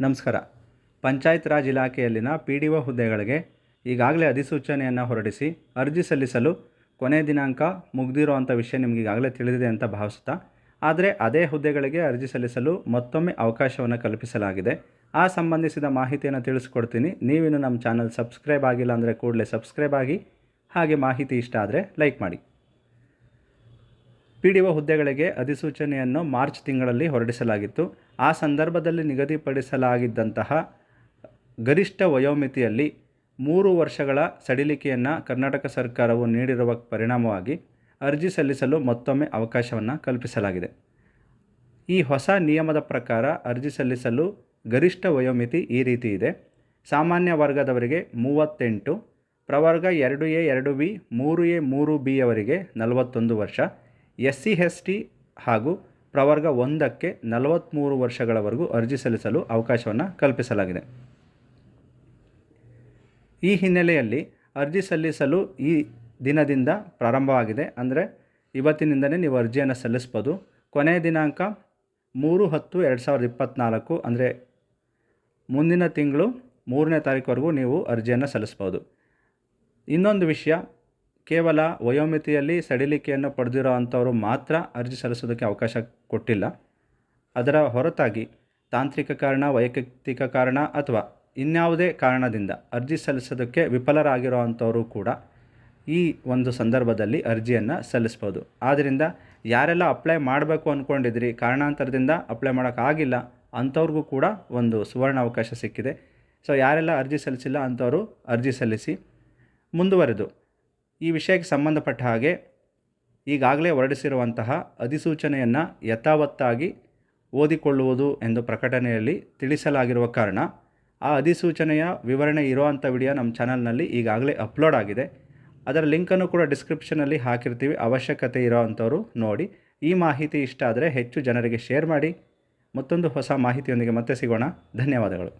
ನಮಸ್ಕಾರ. ಪಂಚಾಯತ್ ರಾಜ್ ಇಲಾಖೆಯಲ್ಲಿನ PDO ಹುದ್ದೆಗಳಿಗೆ ಈಗಾಗಲೇ ಅಧಿಸೂಚನೆಯನ್ನು ಹೊರಡಿಸಿ ಅರ್ಜಿ ಸಲ್ಲಿಸಲು ಕೊನೆಯ ದಿನಾಂಕ ಮುಗಿದಿರುವಂಥ ವಿಷಯ ನಿಮಗೆ ಈಗಾಗಲೇ ತಿಳಿದಿದೆ ಅಂತ ಭಾವಿಸುತ್ತಾ, ಆದರೆ ಅದೇ ಹುದ್ದೆಗಳಿಗೆ ಅರ್ಜಿ ಸಲ್ಲಿಸಲು ಮತ್ತೊಮ್ಮೆ ಅವಕಾಶವನ್ನು ಕಲ್ಪಿಸಲಾಗಿದೆ. ಆ ಸಂಬಂಧಿಸಿದ ಮಾಹಿತಿಯನ್ನು ತಿಳಿಸ್ಕೊಡ್ತೀನಿ. ನೀವಿನ್ನು ನಮ್ಮ ಚಾನಲ್ ಸಬ್ಸ್ಕ್ರೈಬ್ ಆಗಿಲ್ಲ ಅಂದರೆ ಕೂಡಲೇ ಸಬ್ಸ್ಕ್ರೈಬ್ ಆಗಿ, ಹಾಗೆ ಮಾಹಿತಿ ಇಷ್ಟ ಆದರೆ ಲೈಕ್ ಮಾಡಿ. PDO ಹುದ್ದೆಗಳಿಗೆ ಅಧಿಸೂಚನೆಯನ್ನು ಮಾರ್ಚ್ ತಿಂಗಳಲ್ಲಿ ಹೊರಡಿಸಲಾಗಿತ್ತು. ಆ ಸಂದರ್ಭದಲ್ಲಿ ನಿಗದಿಪಡಿಸಲಾಗಿದ್ದಂತಹ ಗರಿಷ್ಠ ವಯೋಮಿತಿಯಲ್ಲಿ 3 ವರ್ಷಗಳ ಸಡಿಲಿಕೆಯನ್ನು ಕರ್ನಾಟಕ ಸರ್ಕಾರವು ನೀಡಿರುವ ಪರಿಣಾಮವಾಗಿ ಅರ್ಜಿ ಸಲ್ಲಿಸಲು ಮತ್ತೊಮ್ಮೆ ಅವಕಾಶವನ್ನು ಕಲ್ಪಿಸಲಾಗಿದೆ. ಈ ಹೊಸ ನಿಯಮದ ಪ್ರಕಾರ ಅರ್ಜಿ ಸಲ್ಲಿಸಲು ಗರಿಷ್ಠ ವಯೋಮಿತಿ ಈ ರೀತಿ ಇದೆ. ಸಾಮಾನ್ಯ ವರ್ಗದವರಿಗೆ 38, ಪ್ರವರ್ಗ 2A 2B 3A 3B ಅವರಿಗೆ 41 ವರ್ಷ, SC ST ಹಾಗೂ ಪ್ರವರ್ಗ 1ಕ್ಕೆ 43 ವರ್ಷಗಳವರೆಗೂ ಅರ್ಜಿ ಸಲ್ಲಿಸಲು ಅವಕಾಶವನ್ನು ಕಲ್ಪಿಸಲಾಗಿದೆ. ಈ ಹಿನ್ನೆಲೆಯಲ್ಲಿ ಅರ್ಜಿ ಸಲ್ಲಿಸಲು ಈ ದಿನದಿಂದ ಪ್ರಾರಂಭವಾಗಿದೆ. ಅಂದರೆ ಇವತ್ತಿನಿಂದಲೇ ನೀವು ಅರ್ಜಿಯನ್ನು ಸಲ್ಲಿಸ್ಬೋದು. ಕೊನೆಯ ದಿನಾಂಕ 3/10/2024, ಅಂದರೆ ಮುಂದಿನ ತಿಂಗಳು 3ನೇ ತಾರೀಕುವರೆಗೂ ನೀವು ಅರ್ಜಿಯನ್ನು ಸಲ್ಲಿಸ್ಬೋದು. ಇನ್ನೊಂದು ವಿಷಯ, ಕೇವಲ ವಯೋಮಿತಿಯಲ್ಲಿ ಸಡಿಲಿಕೆಯನ್ನು ಪಡೆದಿರೋ ಅಂಥವರು ಮಾತ್ರ ಅರ್ಜಿ ಸಲ್ಲಿಸೋದಕ್ಕೆ ಅವಕಾಶ ಕೊಟ್ಟಿಲ್ಲ. ಅದರ ಹೊರತಾಗಿ ತಾಂತ್ರಿಕ ಕಾರಣ, ವೈಯಕ್ತಿಕ ಕಾರಣ ಅಥವಾ ಇನ್ಯಾವುದೇ ಕಾರಣದಿಂದ ಅರ್ಜಿ ಸಲ್ಲಿಸೋದಕ್ಕೆ ವಿಫಲರಾಗಿರೋ ಅಂಥವರು ಕೂಡ ಈ ಒಂದು ಸಂದರ್ಭದಲ್ಲಿ ಅರ್ಜಿಯನ್ನು ಸಲ್ಲಿಸ್ಬೋದು. ಆದ್ದರಿಂದ ಯಾರೆಲ್ಲ ಅಪ್ಲೈ ಮಾಡಬೇಕು ಅಂದ್ಕೊಂಡಿದ್ರಿ, ಕಾರಣಾಂತರದಿಂದ ಅಪ್ಲೈ ಮಾಡೋಕ್ಕಾಗಿಲ್ಲ ಅಂಥವ್ರಿಗೂ ಕೂಡ ಒಂದು ಸುವರ್ಣ ಅವಕಾಶ ಸಿಕ್ಕಿದೆ. ಸೊ ಯಾರೆಲ್ಲ ಅರ್ಜಿ ಸಲ್ಲಿಸಿಲ್ಲ ಅಂಥವರು ಅರ್ಜಿ ಸಲ್ಲಿಸಿ. ಮುಂದುವರೆದು ಈ ವಿಷಯಕ್ಕೆ ಸಂಬಂಧಪಟ್ಟ ಹಾಗೆ ಈಗಾಗಲೇ ಹೊರಡಿಸಿರುವಂತಹ ಅಧಿಸೂಚನೆಯನ್ನು ಯಥಾವತ್ತಾಗಿ ಓದಿಕೊಳ್ಳುವುದು ಎಂದು ಪ್ರಕಟಣೆಯಲ್ಲಿ ತಿಳಿಸಲಾಗಿರುವ ಕಾರಣ ಆ ಅಧಿಸೂಚನೆಯ ವಿವರಣೆ ಇರುವಂಥ ವಿಡಿಯೋ ನಮ್ಮ ಚಾನಲ್ನಲ್ಲಿ ಈಗಾಗಲೇ ಅಪ್ಲೋಡ್ ಆಗಿದೆ. ಅದರ ಲಿಂಕನ್ನು ಕೂಡ ಡಿಸ್ಕ್ರಿಪ್ಷನಲ್ಲಿ ಹಾಕಿರ್ತೀವಿ. ಅವಶ್ಯಕತೆ ಇರೋ ಅಂಥವರು ನೋಡಿ. ಈ ಮಾಹಿತಿ ಇಷ್ಟ ಆದರೆ ಹೆಚ್ಚು ಜನರಿಗೆ ಶೇರ್ ಮಾಡಿ. ಮತ್ತೊಂದು ಹೊಸ ಮಾಹಿತಿಯೊಂದಿಗೆ ಮತ್ತೆ ಸಿಗೋಣ. ಧನ್ಯವಾದಗಳು.